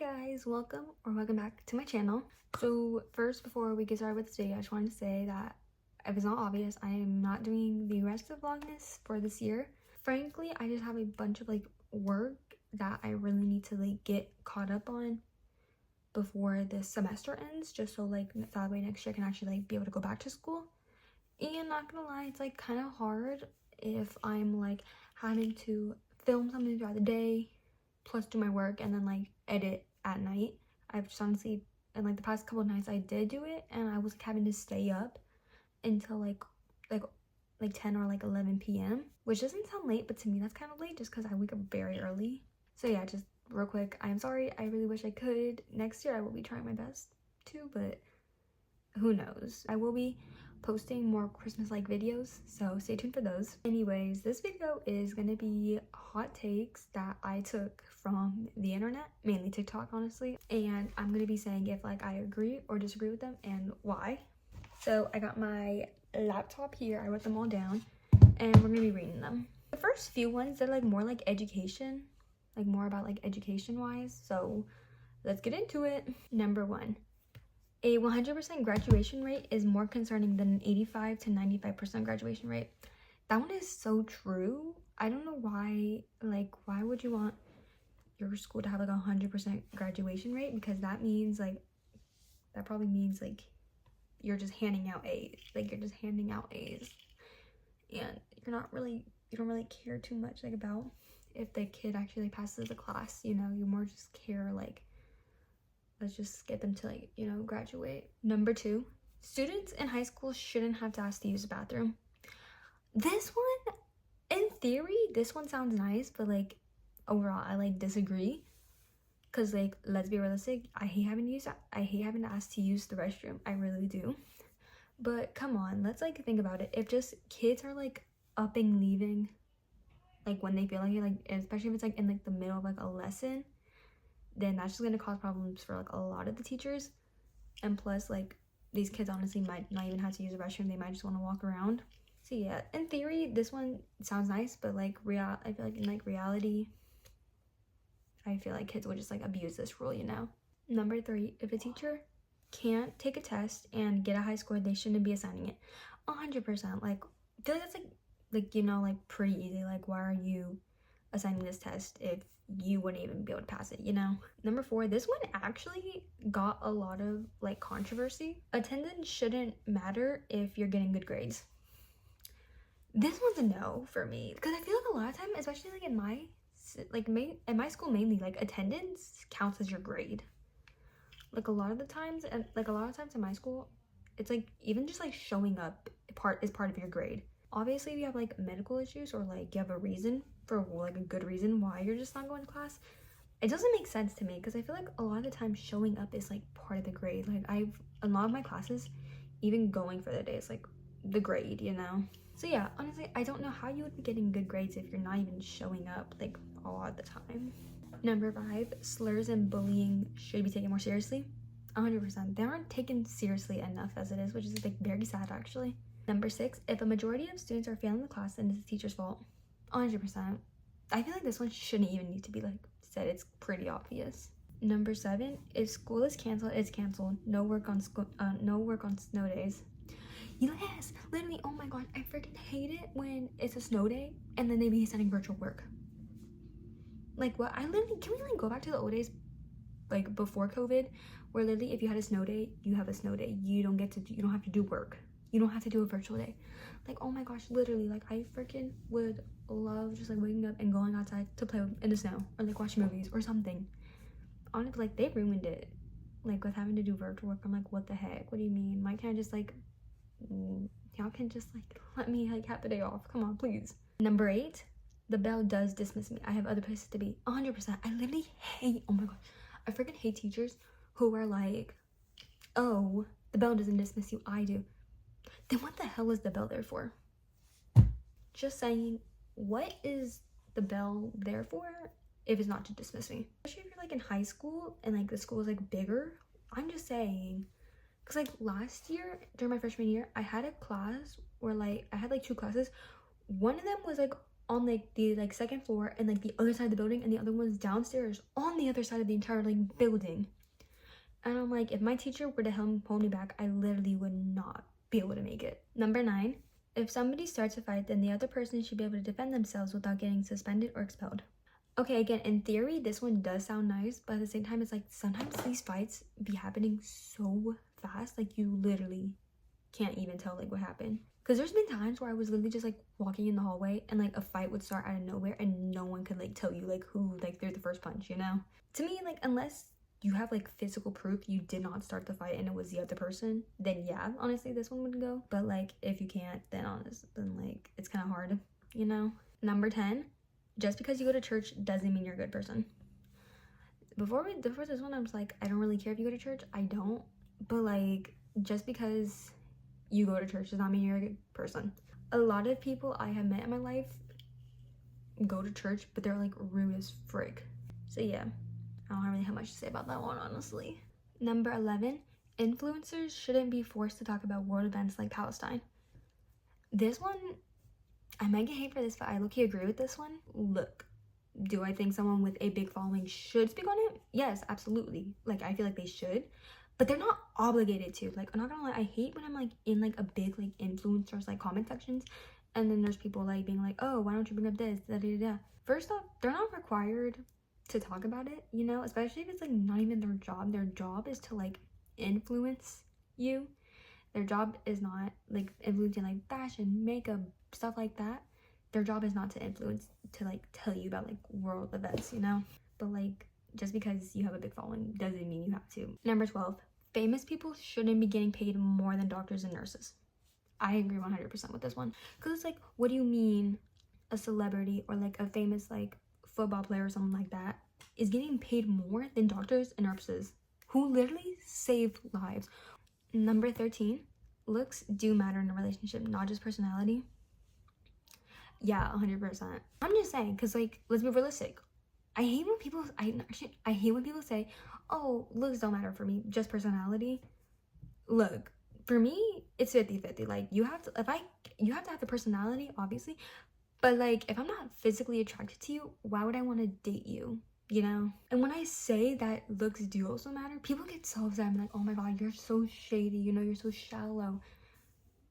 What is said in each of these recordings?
guys, welcome back to my channel. So first, before we get started with this video, I just wanted to say that if it's not obvious, I am not doing the rest of Vlogmas for this year. Frankly, I just have a bunch of work that I really need to get caught up on before the semester ends, just so that way next year I can actually be able to go back to school. And not gonna lie, it's kind of hard if I'm having to film something throughout the day plus do my work and then edit at night. I've just honestly, in the past couple of nights I did do it, and I was having to stay up until like 10 or 11 p.m, which doesn't sound late, but to me that's kind of late just because I wake up very early. So yeah, just real quick, I'm sorry. I really wish I could. Next year I will be trying my best to, but who knows. I will be posting more Christmas-like videos, so stay tuned for those. Anyways, this video is gonna be hot takes that I took from the internet, mainly TikTok, honestly, and I'm gonna be saying if I agree or disagree with them and why. So I got my laptop here, I wrote them all down, and we're gonna be reading them. The first few ones, they're more education, more about education wise, so let's get into it. Number 1. A 100% graduation rate is more concerning than an 85 to 95% graduation rate. That one is so true. I don't know why, why would you want your school to have a 100% graduation rate? Because that means that probably means you're just handing out A's. You're just handing out A's. And you don't really care too much about if the kid actually passes the class, you more just care let's just get them to graduate. Number 2, students in high school shouldn't have to ask to use the bathroom. This one, in theory, this one sounds nice, but overall I disagree, because let's be realistic, I hate having to ask to use the restroom. I really do. But come on, let's think about it. If just kids are up and leaving when they feel especially if it's in the middle of a lesson, then that's just gonna cause problems for a lot of the teachers. And plus these kids honestly might not even have to use the restroom. They might just want to walk around. So yeah, in theory this one sounds nice, but I feel in reality, I feel kids would just abuse this rule, Number 3, if a teacher can't take a test and get a high score, they shouldn't be assigning it. 100%. I feel that's pretty easy. Why are you assigning this test if you wouldn't even be able to pass it, Number 4, this one actually got a lot of controversy. Attendance shouldn't matter if you're getting good grades. This one's a no for me, because I feel a lot of time, especially in my school mainly, attendance counts as your grade. A lot of the times, and a lot of times in my school, it's even just showing up is part of your grade. Obviously if you have medical issues or you have a reason for a good reason why you're just not going to class, it doesn't make sense to me, because I feel a lot of the time showing up is part of the grade. A lot of my classes, even going for the day, is the grade, So yeah, honestly, I don't know how you would be getting good grades if you're not even showing up a lot of the time. Number 5, slurs and bullying should be taken more seriously. 100%. They aren't taken seriously enough as it is, which is very sad actually. Number 6, if a majority of students are failing the class, then it's the teacher's fault. 100%. I feel this one shouldn't even need to be said. It's pretty obvious. Number 7, if school is canceled, it's canceled. No work on snow days. Yes, literally. Oh my god, I freaking hate it when it's a snow day and then they be sending virtual work. What? Can we go back to the old days, before COVID, where literally if you had a snow day, you have a snow day. You don't have to do work. You don't have to do a virtual day. Oh my gosh, literally, I freaking would love just waking up and going outside to play in the snow, or watch movies or something. Honestly, they ruined it, with having to do virtual work. I'm what the heck? What do you mean? Why can't I just y'all can just let me have the day off? Come on, please. Number 8, the bell does dismiss me. I have other places to be. 100%. I literally hate, oh my god, I freaking hate teachers who are oh, the bell doesn't dismiss you. I do. Then what the hell is the bell there for? Just saying, what is the bell there for if it's not to dismiss me? Especially if you're in high school and the school is bigger. I'm just saying, because last year during my freshman year, I had a class where I had 2 classes. One of them was on like the like second floor and like the other side of the building, and the other one's downstairs on the other side of the entire like building. And I'm like, if my teacher were to hold me back, I literally would not be able to make it. Number 9, if somebody starts a fight, then the other person should be able to defend themselves without getting suspended or expelled. Okay, again, in theory, this one does sound nice, but at the same time, it's like sometimes these fights be happening so fast, like you literally can't even tell like what happened. Because there's been times where I was literally just like walking in the hallway and like a fight would start out of nowhere and no one could like tell you like who like threw the first punch, you know? To me, like, unless you have like physical proof you did not start the fight and it was the other person, then yeah, honestly this one would go. But like if you can't, then like it's kind of hard, you know? Number 10, just because you go to church doesn't mean you're a good person. Before this one, I was like, I don't really care if you go to church. I don't. But like, just because you go to church does not mean you're a good person. A lot of people I have met in my life go to church, but they're like rude as frick. So yeah, I don't really have much to say about that one, honestly. Number 11, influencers shouldn't be forced to talk about world events like Palestine. This one, I might get hate for this, but I low-key agree with this one. Look, do I think someone with a big following should speak on it? Yes, absolutely. Like, I feel like they should, but they're not obligated to. Like, I'm not gonna lie, I hate when I'm like in like a big like influencers like comment sections, and then there's people like being like, oh, why don't you bring up this, da da da. First off, they're not required to talk about it, you know, especially if it's like not even their job. Their job is to like influence you. Their job is not like influencing like fashion, makeup, stuff like that. Their job is not to influence, to like tell you about like world events, you know? But like, just because you have a big following doesn't mean you have to. Number 12, famous people shouldn't be getting paid more than doctors and nurses. I agree 100% with this one. Because it's like, what do you mean a celebrity or like a famous like football player or something like that is getting paid more than doctors and nurses who literally save lives? Number 13, looks do matter in a relationship, not just personality. Yeah, 100%. I'm just saying, because like, let's be realistic. I hate when people say, oh, looks don't matter for me, just personality. Look, for me, it's 50-50. Like, you have to have the personality, obviously, but like, if I'm not physically attracted to you, why would I want to date you? You know? And when I say that looks do also matter, people get so upset. I'm like, oh my god, you're so shady, you know, you're so shallow.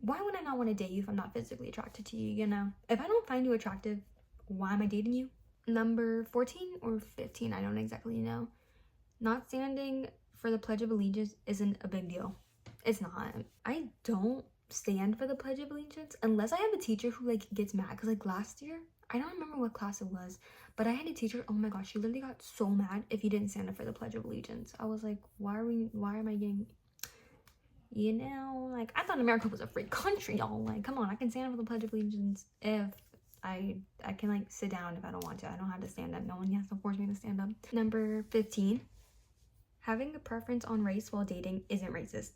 Why would I not want to date you if I'm not physically attracted to you, you know? If I don't find you attractive, why am I dating you? Number 14 or 15, I don't exactly know. Not standing for the Pledge of Allegiance isn't a big deal. It's not. I don't stand for the Pledge of Allegiance unless I have a teacher who like gets mad. Because like last year, I don't remember what class it was, but I had a teacher, oh my gosh, she literally got so mad if you didn't stand up for the Pledge of Allegiance. I was like, why am I getting, you know, like, I thought America was a free country, y'all. Like, come on, I can stand up for the Pledge of Allegiance if I can like sit down if I don't want to. I don't have to stand up. No one has to force me to stand up. Number 15, having a preference on race while dating isn't racist.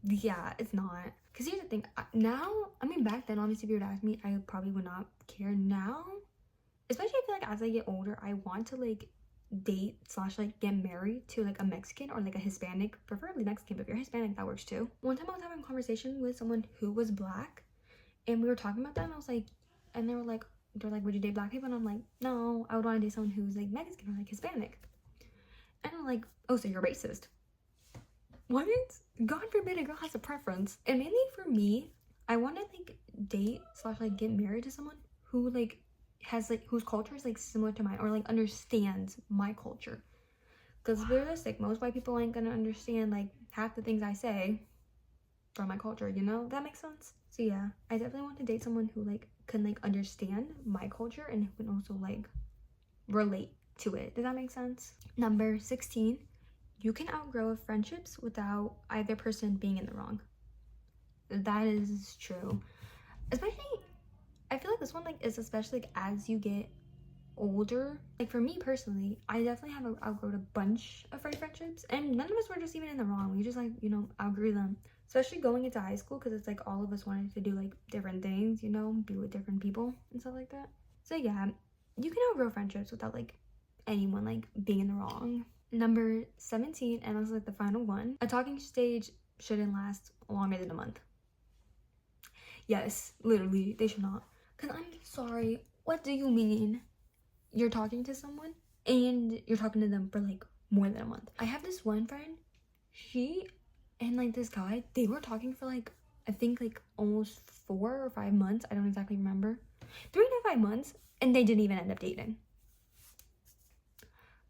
Yeah, it's not. Because here's the thing, now, I mean, back then, obviously, if you were to ask me, I probably would not care. Now, especially I feel like as I get older, I want to like date / like get married to like a Mexican or like a Hispanic, preferably Mexican, but if you're Hispanic, that works too. One time I was having a conversation with someone who was black, and we were talking about that, and I was like, and they're like, would you date black people? And I'm like, no, I would want to date someone who's like Mexican or like Hispanic. And I'm like, oh, so you're racist? What? God forbid a girl has a preference. And mainly for me, I want to like date / like get married to someone who like has like, whose culture is like similar to mine or like understands my culture. Because realistic, most white people ain't gonna understand like half the things I say from my culture, you know? That makes sense? So yeah, I definitely want to date someone who like can like understand my culture and who can also like relate to it. Does that make sense? Number 16, you can outgrow friendships without either person being in the wrong. That is true. Especially, I feel like this one like is especially like as you get older. Like for me personally, I definitely have outgrown a bunch of friendships, and none of us were just even in the wrong. We just like, you know, outgrew them. Especially going into high school, because it's like all of us wanted to do like different things, you know, be with different people and stuff like that. So yeah, you can outgrow friendships without like anyone like being in the wrong. Number 17, and this is like the final one, a talking stage shouldn't last longer than a month. Yes, literally, they should not. Because I'm sorry, what do you mean you're talking to someone and you're talking to them for like more than a month? I have this one friend, she and like this guy, they were talking for like, I think like almost 4 or 5 months. I don't exactly remember. 3 to 5 months, and they didn't even end up dating.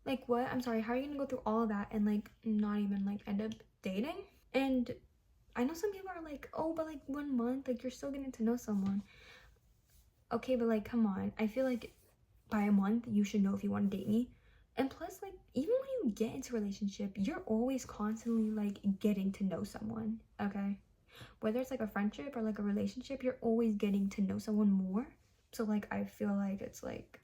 Like, what? I'm sorry, how are you gonna go through all of that and like not even like end up dating? And I know some people are like, oh, but like 1 month, like you're still getting to know someone. Okay, but like, come on. I feel like by a month, you should know if you want to date me. And plus, like, even when you get into a relationship, you're always constantly like getting to know someone, okay? Whether it's like a friendship or like a relationship, you're always getting to know someone more. So like, I feel like it's like,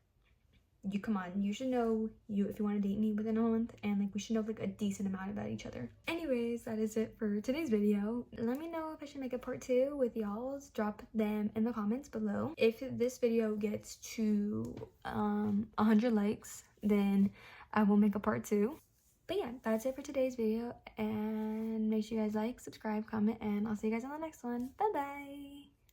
you come on, you should know if you want to date me within a month, and like we should know like a decent amount about each other. Anyways, that is it for today's video. Let me know if I should make a part 2 with y'all's. Drop them in the comments below. If this video gets to 100 likes, then I will make a part 2. But yeah, that's it for today's video, and make sure you guys like, subscribe, comment, and I'll see you guys on the next one. Bye bye.